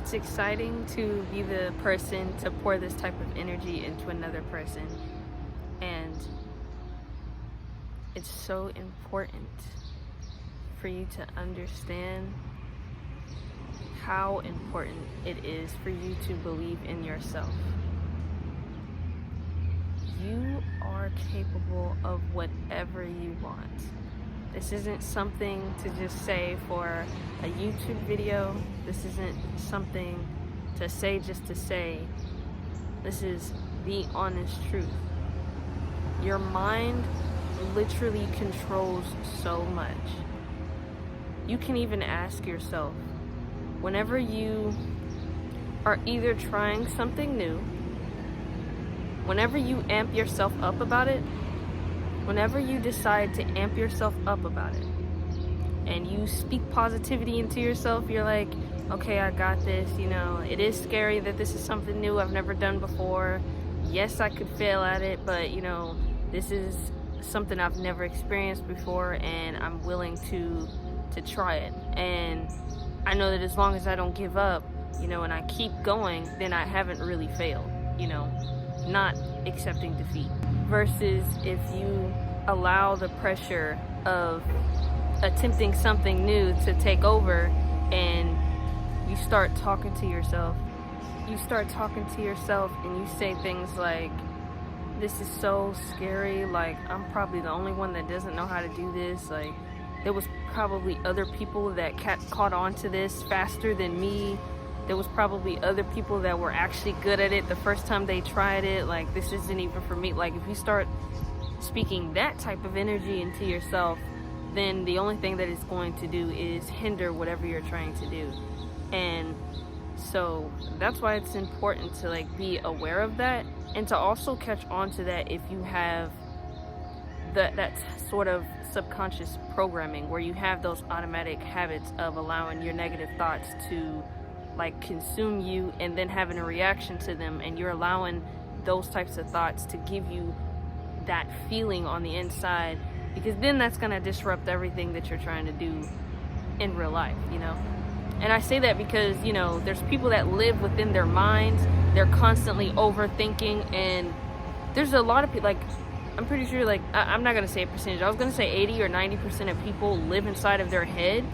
It's exciting to be the person to pour this type of energy into another person, and it's so important for you to understand how important it is for you to believe in yourself. You are capable of whatever you want. This isn't something to just say for a YouTube video. This isn't something to say just to say. This is the honest truth. Your mind literally controls so much. You can even ask yourself, whenever you are either trying something new, whenever you amp yourself up about it, whenever you decide to amp yourself up about it, and you speak positivity into yourself, you're like, okay, I got this, it is scary that this is something new I've never done before. Yes, I could fail at it, but this is something I've never experienced before, and I'm willing to try it. And I know that as long as I don't give up, and I keep going, then I haven't really failed, not accepting defeat. Versus if you allow the pressure of attempting something new to take over, and you start talking to yourself and you say things like, this is so scary, like I'm probably the only one that doesn't know how to do this, like there was probably other people that caught on to this faster than me. There was probably other people that were actually good at it the first time they tried it. Like, this isn't even for me. Like, if you start speaking that type of energy into yourself, then the only thing that it's going to do is hinder whatever you're trying to do. And so that's why it's important to be aware of that, and to also catch on to that if you have that sort of subconscious programming where you have those automatic habits of allowing your negative thoughts to consume you and then having a reaction to them, and you're allowing those types of thoughts to give you that feeling on the inside, because then that's going to disrupt everything that you're trying to do in real life, And I say that because, there's people that live within their minds. They're constantly overthinking, and there's a lot of people, I'm pretty sure, I'm not going to say a percentage. I was going to say 80 or 90% of people live inside of their head,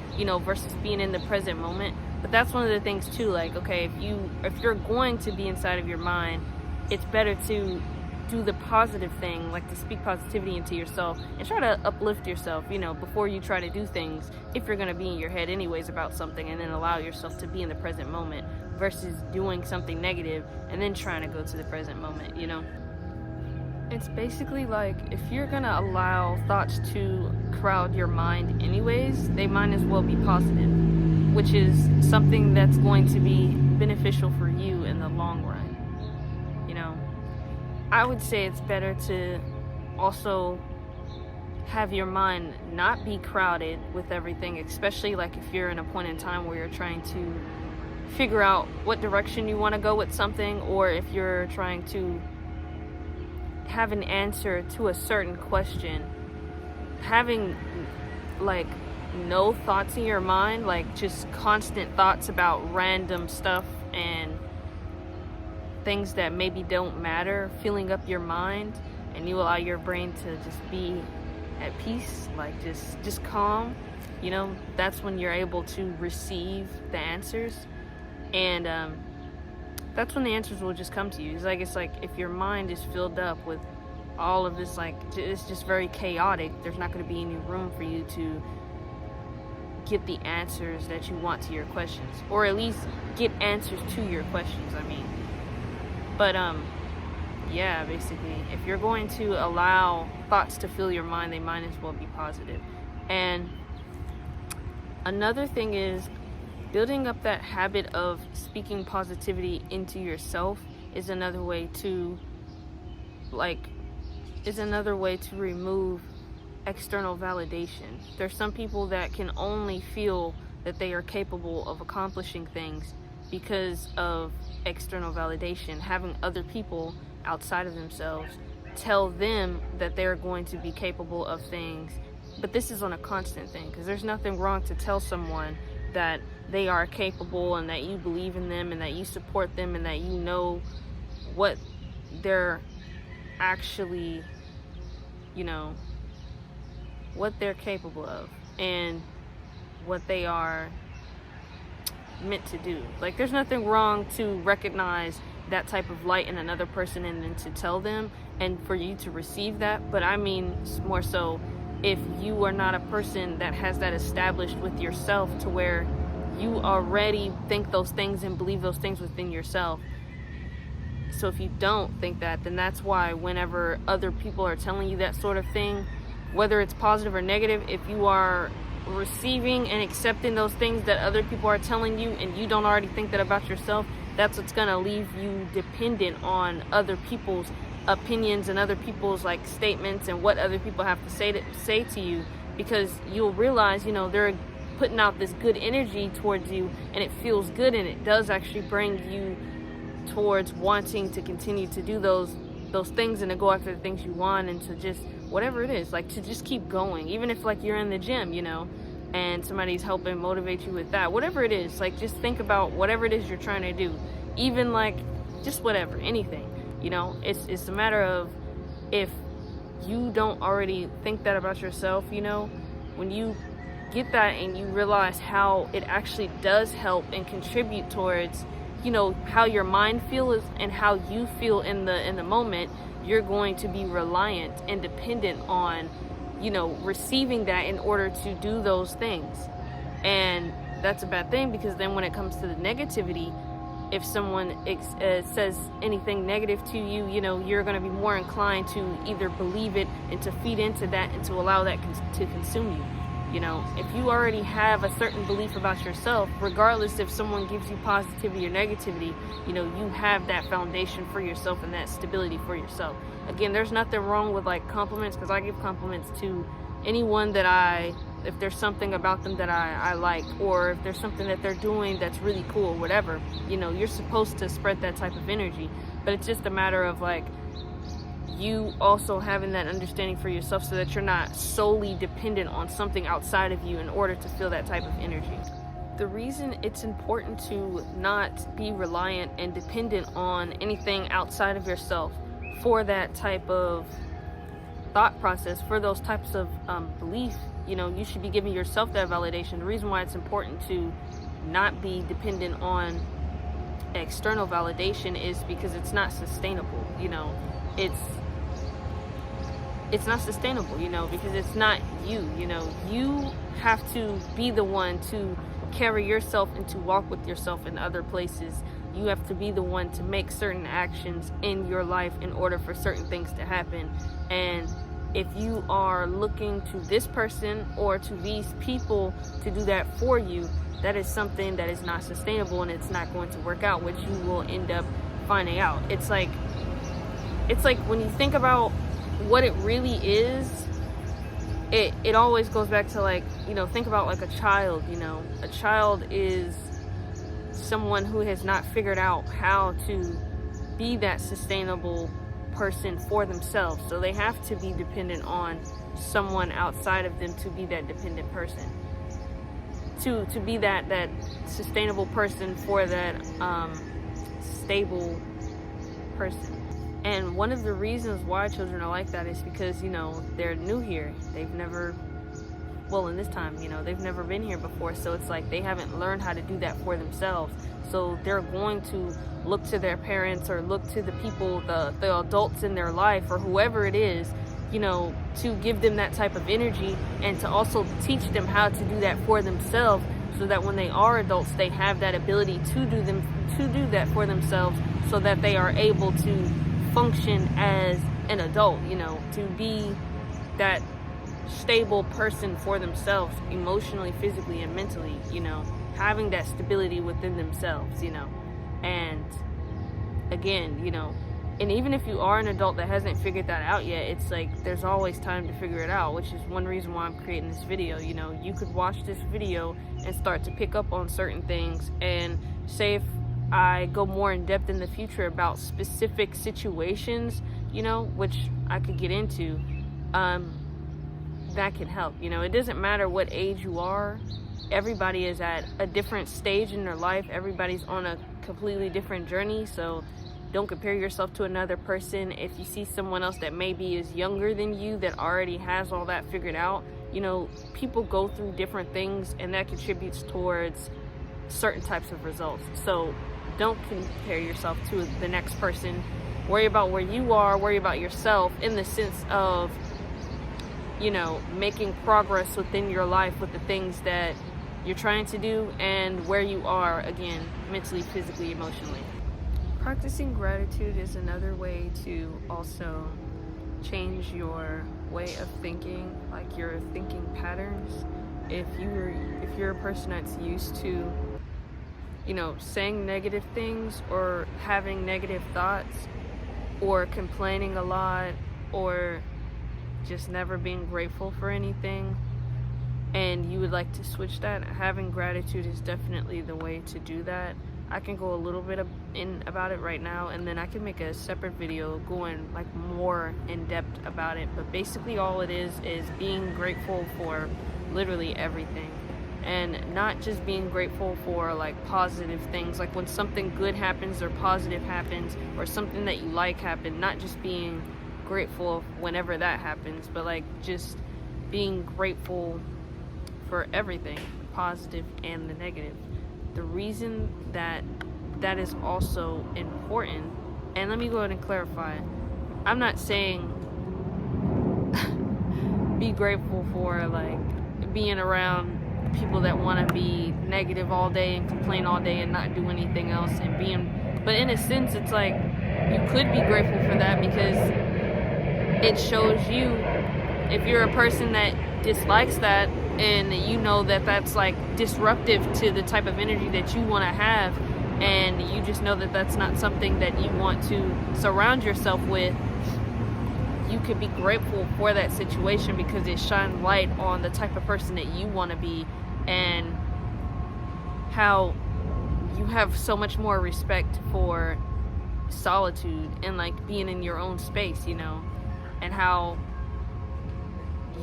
versus being in the present moment. But that's one of the things too, okay, if you're going to be inside of your mind, it's better to do the positive thing, to speak positivity into yourself and try to uplift yourself, before you try to do things, if you're going to be in your head anyways about something, and then allow yourself to be in the present moment versus doing something negative and then trying to go to the present moment, It's basically if you're going to allow thoughts to crowd your mind anyways, they might as well be positive, which is something that's going to be beneficial for you in the long run. I would say it's better to also have your mind not be crowded with everything, especially if you're in a point in time where you're trying to figure out what direction you want to go with something, or if you're trying to have an answer to a certain question. Having no thoughts in your mind, just constant thoughts about random stuff and things that maybe don't matter, filling up your mind, and you allow your brain to just be at peace, just calm, that's when you're able to receive the answers, and that's when the answers will just come to you. It's like if your mind is filled up with all of this, it's just very chaotic, there's not going to be any room for you to get the answers that you want to your questions, or at least get answers to your questions, But yeah, basically, if you're going to allow thoughts to fill your mind, they might as well be positive. And another thing is, building up that habit of speaking positivity into yourself is another way to remove external validation. There's some people that can only feel that they are capable of accomplishing things because of external validation, having other people outside of themselves tell them that they're going to be capable of things. But this is on a constant thing, because there's nothing wrong to tell someone that they are capable, and that you believe in them, and that you support them, and that you know what they're actually, what they're capable of and what they are meant to do. Like, there's nothing wrong to recognize that type of light in another person and then to tell them and for you to receive that. But I mean more so if you are not a person that has that established with yourself to where you already think those things and believe those things within yourself. So if you don't think that, then that's why whenever other people are telling you that sort of thing, whether it's positive or negative, if you are receiving and accepting those things that other people are telling you and you don't already think that about yourself, that's what's going to leave you dependent on other people's opinions and other people's like statements and what other people have to say to you, because you'll realize, they're putting out this good energy towards you and it feels good, and it does actually bring you towards wanting to continue to do those things and to go after the things you want, and to just whatever it is, like to just keep going, even if like you're in the gym, and somebody's helping motivate you with that, whatever it is, like just think about whatever it is you're trying to do, even like just whatever, anything, it's a matter of, if you don't already think that about yourself, when you get that and you realize how it actually does help and contribute towards how your mind feels and how you feel in the moment, you're going to be reliant and dependent on receiving that in order to do those things. And that's a bad thing, because then when it comes to the negativity, if someone says anything negative to you, you're going to be more inclined to either believe it and to feed into that and to allow that to consume you. If you already have a certain belief about yourself, regardless if someone gives you positivity or negativity, you have that foundation for yourself and that stability for yourself. Again, there's nothing wrong with like compliments, because I give compliments to anyone that if there's something about them that I like, or if there's something that they're doing that's really cool, whatever, you're supposed to spread that type of energy. But it's just a matter of like, you also having that understanding for yourself, so that you're not solely dependent on something outside of you in order to feel that type of energy. The reason it's important to not be reliant and dependent on anything outside of yourself for that type of thought process, for those types of belief, you should be giving yourself that validation. The reason why it's important to not be dependent on external validation is because it's not sustainable. It's not sustainable, because it's not you. You have to be the one to carry yourself and to walk with yourself in other places. You have to be the one to make certain actions in your life in order for certain things to happen. And if you are looking to this person or to these people to do that for you, that is something that is not sustainable, and it's not going to work out, which you will end up finding out. It's like when you think about what it really is, it always goes back to like, think about like a child. A child is someone who has not figured out how to be that sustainable person for themselves, so they have to be dependent on someone outside of them to be that dependent person, to be that sustainable person for that stable person. And one of the reasons why children are like that is because, they're new here. They've never, in this time, they've never been here before. So it's like they haven't learned how to do that for themselves. So they're going to look to their parents or look to the people, the adults in their life or whoever it is, to give them that type of energy, and to also teach them how to do that for themselves, so that when they are adults, they have that ability to do that for themselves, so that they are able to function as an adult, to be that stable person for themselves, emotionally, physically, and mentally, having that stability within themselves, and again, and even if you are an adult that hasn't figured that out yet, it's like there's always time to figure it out, which is one reason why I'm creating this video. You could watch this video and start to pick up on certain things, and say if I go more in depth in the future about specific situations, which I could get into, that can help. It doesn't matter what age you are, everybody is at a different stage in their life. Everybody's on a completely different journey, so don't compare yourself to another person. If you see someone else that maybe is younger than you that already has all that figured out, you know, people go through different things, and that contributes towards certain types of results. So don't compare yourself to the next person. Worry about where you are, worry about yourself in the sense of, you know, making progress within your life with the things that you're trying to do and where you are, again, mentally, physically, emotionally. Practicing gratitude is another way to also change your way of thinking, like your thinking patterns. If you're a person that's used to, you know, saying negative things or having negative thoughts or complaining a lot or just never being grateful for anything, and you would like to switch that, having gratitude is definitely the way to do that. I can go a little bit in about it right now, and then I can make a separate video going like more in depth about it. But basically all it is being grateful for literally everything, and not just being grateful for like positive things, like when something good happens or positive happens or something that you like happen, not just being grateful whenever that happens, but like just being grateful for everything, positive and the negative. The reason that that is also important, and let me go ahead and clarify, I'm not saying be grateful for like being around people that want to be negative all day and complain all day and not do anything else, and being, but in a sense it's like you could be grateful for that, because it shows you, if you're a person that dislikes that and you know that that's like disruptive to the type of energy that you want to have, and you just know that that's not something that you want to surround yourself with, you could be grateful for that situation because it shines light on the type of person that you want to be, and how you have so much more respect for solitude and like being in your own space, you know, and how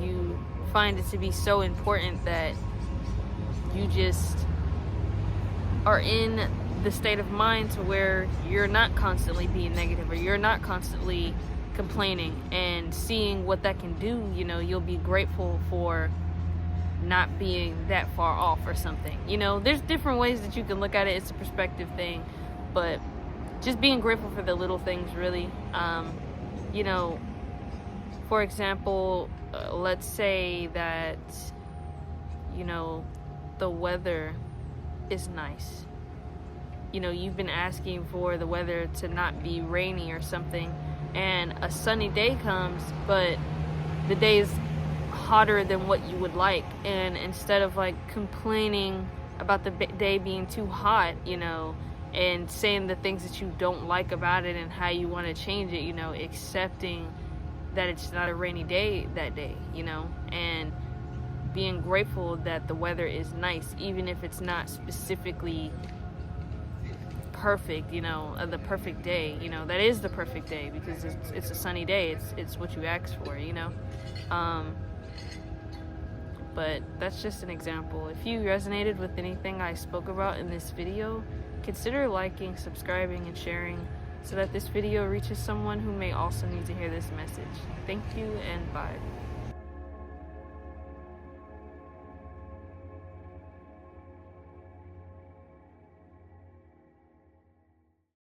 you find it to be so important that you just are in the state of mind to where you're not constantly being negative, or you're not constantly complaining, and seeing what that can do, you know, you'll be grateful for not being that far off or something. You know, there's different ways that you can look at it. It's a perspective thing, but just being grateful for the little things, really. You know, for example, let's say that, you know, the weather is nice. You know, you've been asking for the weather to not be rainy or something, and a sunny day comes, but the day is hotter than what you would like, and instead of like complaining about the day being too hot, you know, and saying the things that you don't like about it and how you want to change it, you know, accepting that it's not a rainy day that day, you know, and being grateful that the weather is nice, even if it's not specifically perfect, you know, the perfect day, you know, that is the perfect day because it's a sunny day, it's what you asked for, you know. But that's just an example. If you resonated with anything I spoke about in this video, consider liking, subscribing, and sharing so that this video reaches someone who may also need to hear this message. Thank you, and bye.